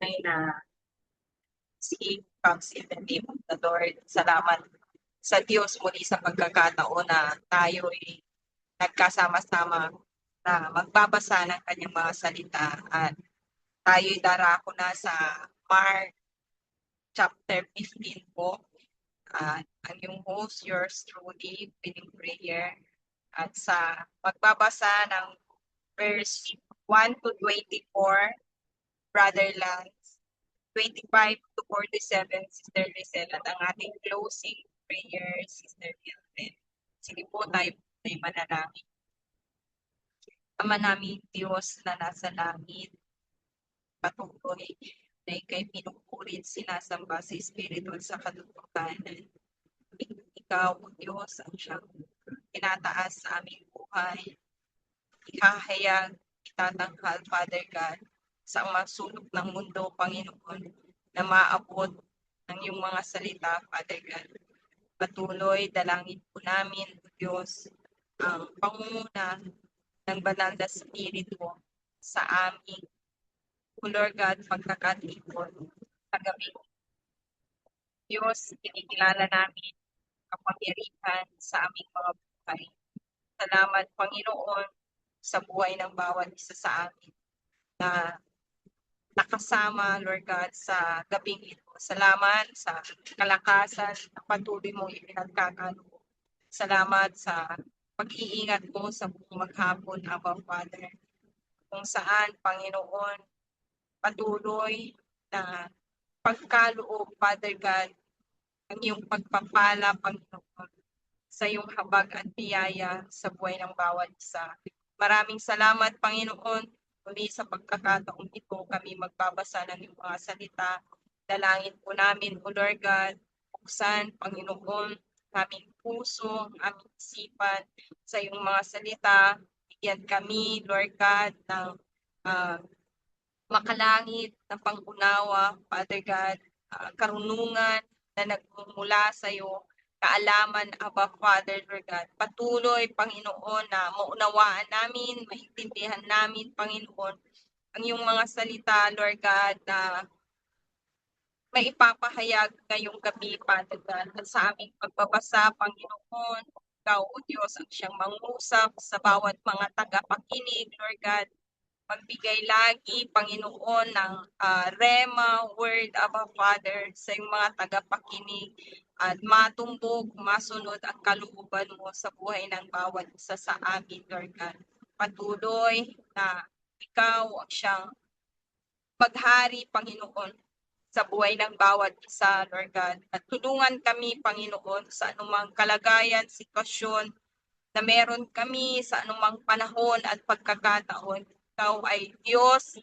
tunay na si comes in the name of the Lord. Salamat sa Diyos muli sa pagkakataon na tayo'y nagkasama-sama na magbabasa ng kanyang mga salita at tayo'y darako na sa Mark chapter 15 po. At ang yung host, yours truly, Piling Prayer. At sa magbabasa ng verse 1 to 24, Brother Lance, 25 to 47, Sister Lizelle, at ang ating closing prayer, Sister Mildred. Sige po, tayo ay manalangin. Ama namin Diyos na nasa langit, patuloy na ikay pinupurit, sinasamba sa Espiritu at sa katotohanan. Ikaw, o Diyos, ang siyang tinataas sa aming buhay. Ihahayag, itatanghal, Father God, sa mga sulok ng mundo, Panginoon, na maabot ng iyong mga salita, Father God. Patuloy, dalangin po namin, O Diyos, ang pangunguna ng banal na Espiritu sa aming, O Lord God, pagkakatipon sa gabi. Diyos, kinikilala namin kapangyarihan sa aming mga buhay. Salamat, Panginoon, sa buhay ng bawat isa sa amin na nakasama, Lord God, sa gabing ito. Salamat sa kalakasan na patuloy mong ipinagkakaloob. Salamat sa pag-iingat mo sa buong maghapon, Abba Father, kung saan, Panginoon, patuloy na pagkaloob, Father God, ang iyong pagpapala, Panginoon, sa iyong habag at biyaya sa buhay ng bawat isa. Maraming salamat, Panginoon, muli sa pagkakataong ito kami magbabasa ng iyong mga salita. Dalangin po namin, O Lord God, buksan, Panginoon, aming puso, aming isipan sa iyong mga salita. Bigyan kami, Lord God, ng makalangit na pangunawa, Father God, karunungan na nagmumula sa iyo, kaalaman, Aba Father, Lord God. Patuloy, Panginoon, na maunawaan namin, maintindihan namin, Panginoon, ang iyong mga salita, Lord God, na may ipapahayag ngayong gabi, Father God, at sa aming pagbabasa, Panginoon, ikaw, O Diyos, ang siyang mangusap sa bawat mga tagapakinig, Lord God. Magbigay lagi, Panginoon, ng Rema, Word, Abba Father, sa iyong mga tagapakinig at matumbog, masunod ang kalooban mo sa buhay ng bawat isa sa amin, Lord God. Patuloy na ikaw ang siyang maghari, Panginoon, sa buhay ng bawat isa, Lord God. At tulungan kami, Panginoon, sa anumang kalagayan, sitwasyon na meron kami sa anumang panahon at pagkakataon. Ikaw ay Diyos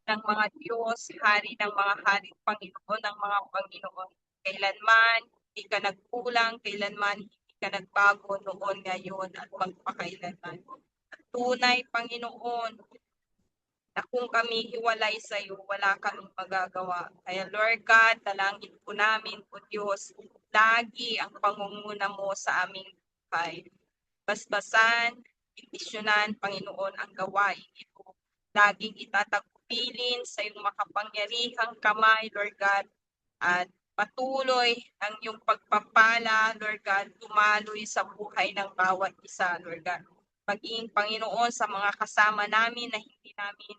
ng mga Diyos, Hari ng mga hari, Panginoon ng mga Panginoon. Kailanman hindi ka nagkulang, kailanman hindi ka nagbago noon, ngayon at magpakailanman. At tunay, Panginoon, na kung kami hiwalay sa iyo, wala kaming magagawa. Kaya Lord God, dalangin po namin po Diyos, lagi ang pangunguna mo sa aming buhay. Basbasan, indisyonan, Panginoon, ang gawain ito. Laging itatagpilin sa iyong makapangyarihang kamay, Lord God, at patuloy ang iyong pagpapala, Lord God, tumaloy sa buhay ng bawat isa, Lord God. Maging, Panginoon, sa mga kasama namin na hindi namin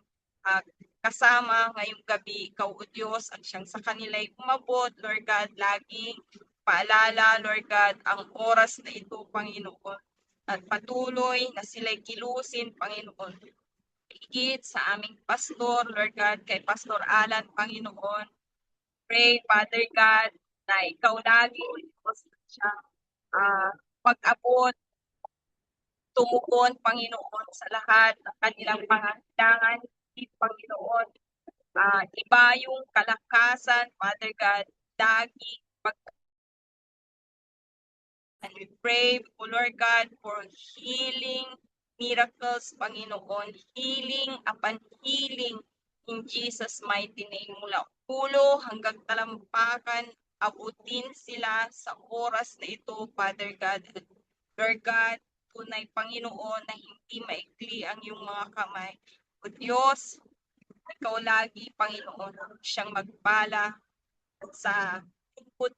kasama ngayong gabi, ikaw, O Diyos, ang siyang sa kanila'y umabot, Lord God, laging paalala, Lord God, ang oras na ito, Panginoon, at patuloy na sila'y kilusin, Panginoon. Higit sa aming pastor, Lord God, kay Pastor Alan, Panginoon. Pray, Father God, na ikaw lagi, Diyos, siya pag-abot, tumugon, Panginoon, sa lahat ng kanilang pangangailangan, Panginoon. Iba yung kalakasan, Father God, lagi and we pray, O Lord God, for healing, miracles, Panginoon, healing upon healing in Jesus' mighty name. Mula ulo hanggang talampakan, abutin sila sa oras na ito, Father God. Lord God, tunay, Panginoon, na hindi maikli ang iyong mga kamay. O Diyos, Ikaw lagi, Panginoon, siyang magpala sa lingkod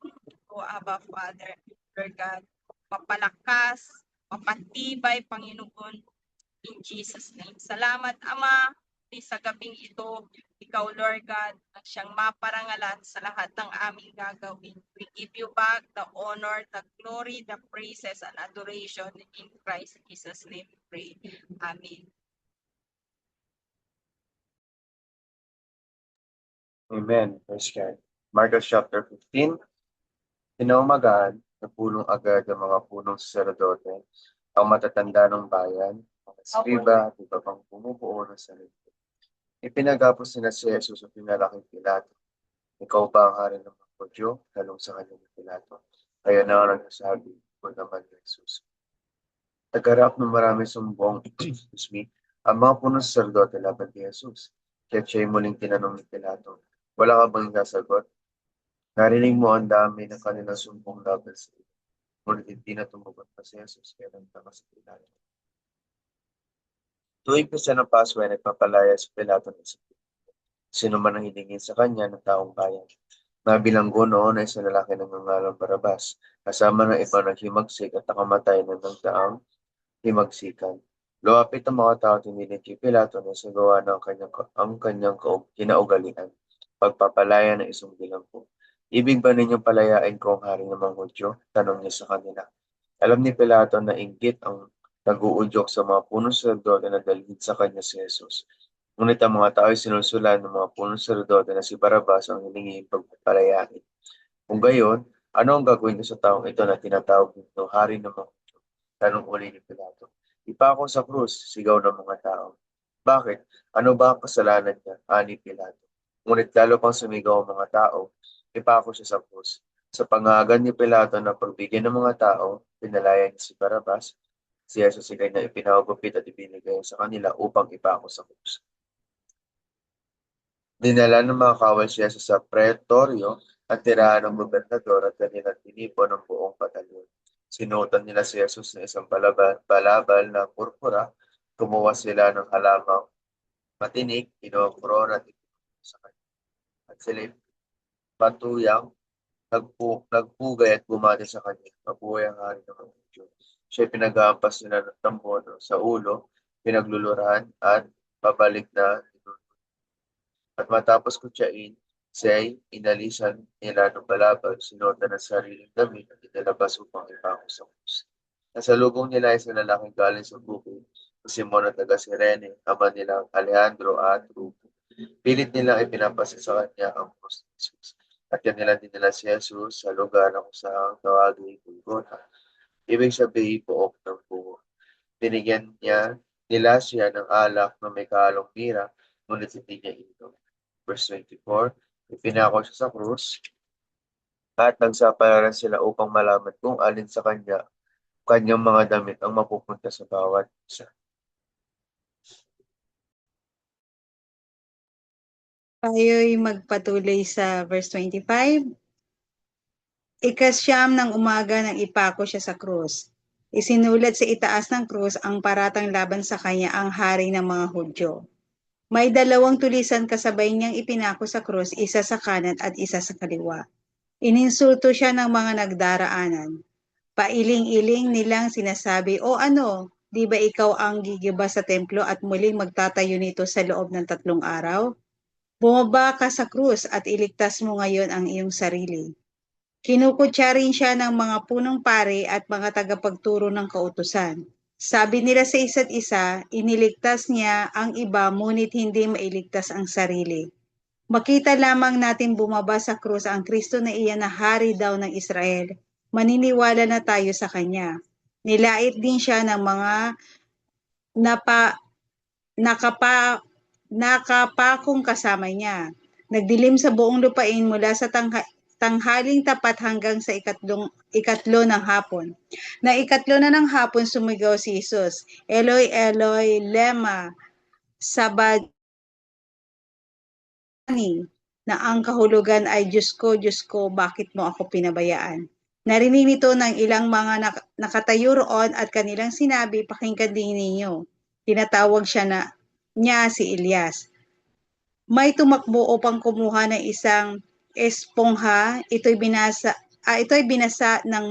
ko, Abba Father, Lord God. Mapalakas, mapatibay, Panginoon, in Jesus' name. Salamat, Ama, sa gabing ito. Ikaw, Lord God, ang siyang maparangalan sa lahat ng aming gagawin. We give you back the honor, the glory, the praises, and adoration in Christ Jesus' name we pray. Amen. Amen. Praise God. Marcos chapter 15. Kinaumagahan, napulong agad ang mga punong saserdote, ang matatanda ng bayan, mga eskriba at iba pang bumubuo ng sarili. Ipinagapos nila si Jesus at pinalaki Pilato. Ikaw ba ang hari ng mga Hudyo? Talong sa kanya ni Pilato. Kaya na ang nagsasabi ko naman ni Jesus. Nagharap ng maraming sumbong, excuse me, ang mga punong saserdote laban kay Jesus. Kaya siya'y muling tinanong ni Pilato, wala ka bang sasagot? Narinig mo ang dami ng kanilang sumbong laban sa iyo. Ngunit hindi na tumugot pa si Jesus kaya nagtaka si Pilato. Tuwing pisa ng Pasko ay nagpapalaya si Pilato ng sabi. Sino man ang hilingin sa kanya ng taong bayan. Nabilanggo noon ay sa lalaki ng ngalang Barabas, kasama ng iba ng himagsik at nakamatay ng nagdaang himagsikan. Luwapit ang mga tao tiniling kay Pilato na sa gawa ng kanyang kinaugalian, pagpapalaya ng isang bilanggo. Ibig ba ninyong palayain ko ang hari ng mga Hudyo? Tanong niya sa kanila. Alam ni Pilato na inggit ang nag-uudyok sa mga punong saserdote na dalhin sa kanya si Jesus. Ngunit ang mga tao ay sinusulan ng mga punong saserdote na si Barabas ang hiningi pagpapalayain. Kung gayon, ano ang gagawin ko sa taong ito na tinatawag nito hari ng mga Hudyo? Tanong uli ni Pilato. Ipako sa krus, sigaw ng mga tao. Bakit? Ano ba ang kasalanan niya? Ani Pilato. Ngunit lalo pang sumigaw ang mga tao, ipako siya sa krus. Sa pangagan ni Pilato na pagbigyan ng mga tao, pinalaya niya si Barabas, si Jesus ay kanya ipinahagupit at ibinigay sa kanila upang ipako sa krus. Dinala ng mga kawal si Jesus sa pretoryo at tirahan ng gobernador at kanilang tinipon ng buong batalyon. Sinuotan nila si Jesus na isang balabal na purpura, kumuha sila ng halamang matinik, kinokron at ipinunod sa kanya. At sila patuyang nagpugay at bumati sa kanya. Mabuhay ang hari ng mga Hudyo. Siya pinag-aampas nila ng tambon sa ulo, pinaglulurahan at pabalik na at matapos kutsain, siya'y inalisan nila ng balabal, sinota ng sariling damit at inilabas upang ipako sa krus. Nasalubong nila ay sa lalaking galing sa bukid, si Simon at taga Sirene, ama nila Alejandro at Rufo. Pilit nilang ipinapasa sa kanya ang krus ni Jesus. At yan nila dinala si Jesus sa lugar na kung saan tawagin Golgotha. Ibig sabihin pook ng bungo. Binigyan nila siya ng alak na may kahalong mira, ngunit hindi niya inom. Verse 24, ipinako siya sa krus at nagsapalaran sila upang malaman kung alin sa kanyang mga damit ang mapupunta sa bawat isa. Tayo'y magpatuloy sa verse 25. Ikasyam ng umaga nang ipako siya sa krus. Isinulat sa itaas ng krus ang paratang laban sa kanya ang hari ng mga Hudyo. May dalawang tulisan kasabay niyang ipinako sa krus, isa sa kanan at isa sa kaliwa. Ininsulto siya ng mga nagdaraanan. Pailing-iling nilang sinasabi, "O ano, di ba ikaw ang gigiba sa templo at muling magtatayo nito sa loob ng 3 araw? Bumaba ka sa krus at iligtas mo ngayon ang iyong sarili." Kinukutya rin siya ng mga punong pari at mga tagapagturo ng kautusan. Sabi nila sa isa't isa, iniligtas niya ang iba ngunit hindi mailigtas ang sarili. Makita lamang natin bumaba sa krus ang Kristo na iyan na hari daw ng Israel. Maniniwala na tayo sa kanya. Nilait din siya ng mga nakapakong kasama niya. Nagdilim sa buong lupain mula sa tanghaling tapat hanggang sa ikatlo ng hapon. Na ikatlo na ng hapon sumigaw si Jesus, "Eloi, Eloi, lema sabachthani," na ang kahulugan ay, Diyos ko, bakit mo ako pinabayaan?" Narinig nito ng ilang mga nakatayo roon at kanilang sinabi, "Pakinggan din ninyo." Tinatawag niya si Elias. May tumakbo upang kumuha ng isang espongha. Ito'y binasa ng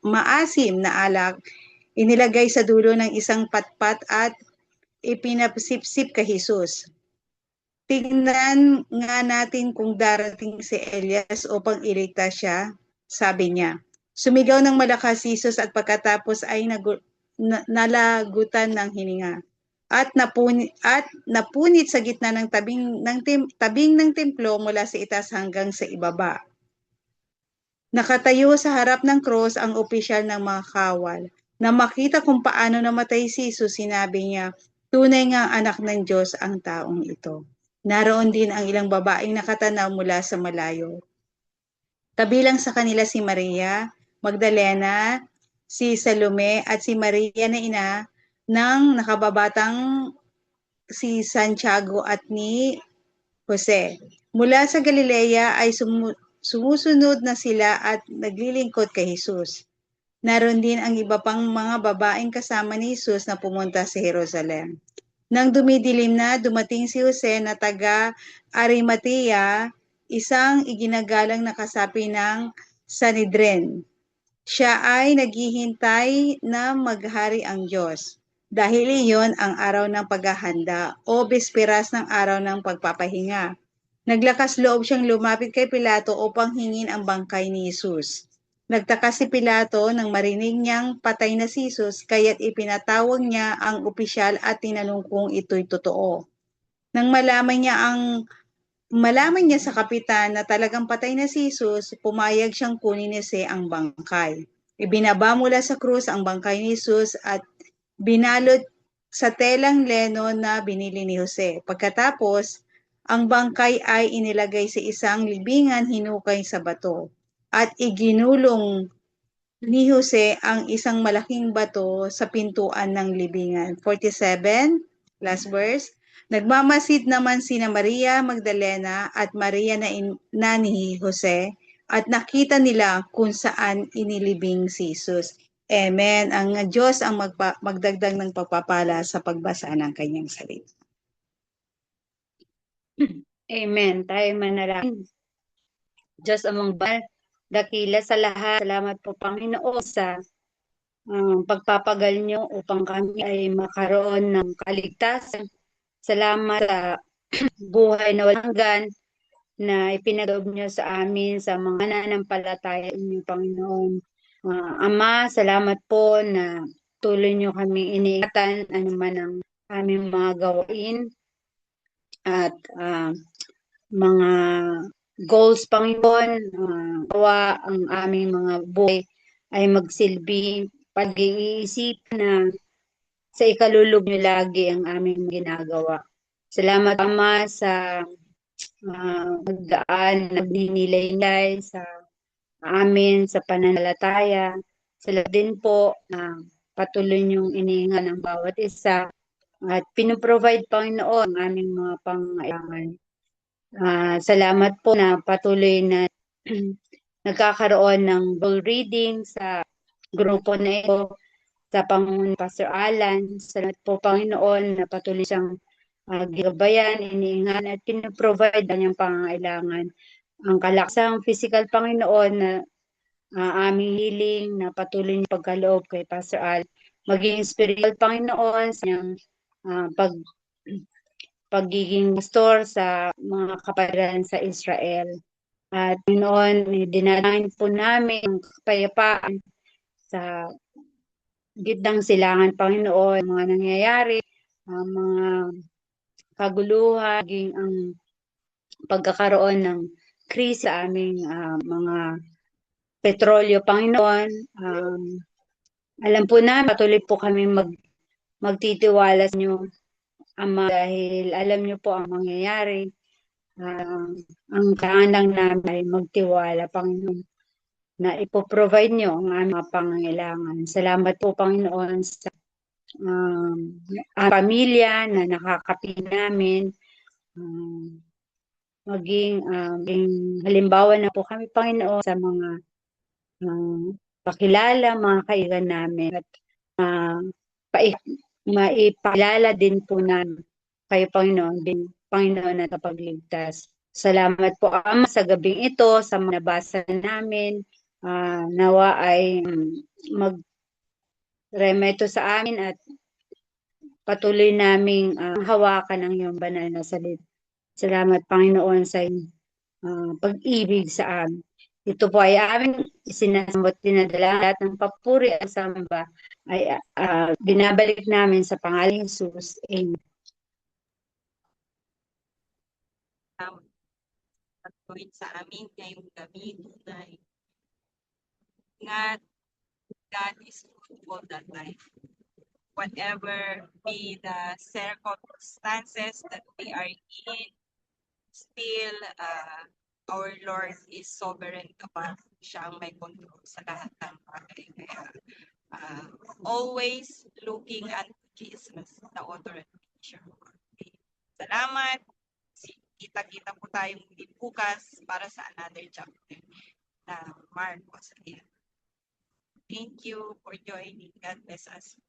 maasim na alak. Inilagay sa dulo ng isang patpat at ipinapsipsip kay Jesus. Tingnan nga natin kung darating si Elias upang iligtas siya, sabi niya. Sumigaw ng malakas si Jesus at pagkatapos ay nalagutan ng hininga. At napunit sa gitna ng tabing ng templo mula sa itaas hanggang sa ibaba. Nakatayo sa harap ng cross ang opisyal ng mga kawal. Na makita kung paano namatay si Jesus, sinabi niya, tunay nga anak ng Diyos ang taong ito. Naroon din ang ilang babaeng nakatanaw mula sa malayo. Kabilang sa kanila si Maria Magdalena, si Salome at si Maria na ina ng nakababatang si Santiago at ni Jose. Mula sa Galilea ay sumusunod na sila at naglilingkod kay Jesus. Naroon din ang iba pang mga babaeng kasama ni Jesus na pumunta sa Jerusalem. Nang dumidilim na, dumating si Jose na taga Arimatea, isang iginagalang na kasapi ng Sanhedrin. Siya ay naghihintay na maghari ang Diyos. Dahil iyon ang araw ng paghahanda o bisperas ng araw ng pagpapahinga. Naglakas loob siyang lumapit kay Pilato upang hingin ang bangkay ni Jesus. Nagtaka si Pilato nang marinig niyang patay na si Jesus, kaya't ipinatawag niya ang opisyal at tinanong kung ito'y totoo. Nang malaman niya sa kapitan na talagang patay na si Jesus, pumayag siyang kunin ni Jose ang bangkay. Ibinaba mula sa krus ang bangkay ni Jesus at binalot sa telang leno na binili ni Jose. Pagkatapos, ang bangkay ay inilagay sa isang libingan hinukay sa bato at iginulong ni Jose ang isang malaking bato sa pintuan ng libingan. 47, last verse. Nagmamasid naman sina Maria Magdalena at Maria na ni Jose at nakita nila kung saan inilibing si Jesus. Amen. Ang Diyos ang magdagdag ng pagpapala sa pagbasa ng kanyang salita. Amen. Tayo manalangin. Diyos amang banal, dakila sa lahat. Salamat po Panginoon sa pagpapagal niyo upang kami ay makaroon ng kaligtasan. Salamat sa buhay na walang hanggan na ipinadoob niyo sa amin sa mga nananampalataya inyo, Panginoon. Ama, salamat po na tuloy niyo kami iniingatan anuman ang aming mga gawain at mga goals, Panginoon. Kawa ang aming mga buhay ay magsilbi pag-iisip na sa ikalulog niyo lagi ang aming ginagawa. Salamat, Ama, sa magdaan, nagninilay-nilay sa amin, sa pananampalataya. Salamat din po na patuloy niyong iniingan ang bawat isa at pinoprovide, Panginoon, ang aming mga pangailangan. Salamat po na patuloy na nagkakaroon ng Bible reading sa grupo na ito sa Panginoon Pastor Alan. Salamat po Panginoon na patuloy siyang gigabayan, iniingan at pinoprovide ang niyang pangangailangan. Ang kalaksang physical Panginoon na aming healing na patuloy niyong pagkaloob kay Pastor Al. Maging spiritual Panginoon sa niyang pagiging pastor sa mga kapatiran sa Israel. At Panginoon, dinadahin po namin ang kapayapaan sa gitnang silangan, Panginoon, mga nangyayari, mga kaguluhan, ang pagkakaroon ng krisis sa aming mga petrolyo, Panginoon. Alam po namin, patuloy po kami magtitiwala sa inyo, Ama, dahil alam niyo po ang mangyayari. Ang kailangan namin ay magtiwala, Panginoon, na ipoprovide niyo ang aming mga pangangailangan. Salamat po, Panginoon, sa pamilya na nakakapin namin. Maging halimbawa na po kami, Panginoon, sa mga pakilala, mga kaibigan namin. At maipakilala din po namin kayo, Panginoon, Panginoon na kapagligtas. Salamat po, Ama, sa gabing ito, sa mga nabasa namin. Nawa ay mag-remeto sa amin at patuloy naming hawakan ang iyong banal na salita. Salamat, Panginoon, sa pag-ibig sa amin. Ito po ay aming isinasambot, dinadala lahat ng papuri at samba ay binabalik namin sa pangalan ni Jesus. Amen. Pagkuhin sa amin ngayong gabi tunay. Ingat, God is good all the time. Whatever be the circumstances that we are in, still our Lord is sovereign kapag siya ang may control sa lahat ng bagay. Kaya always looking at Jesus, the author and finisher. Salamat. Kita-kita po tayong bukas para sa another chapter na Marcos. Thank you for joining. God bless us.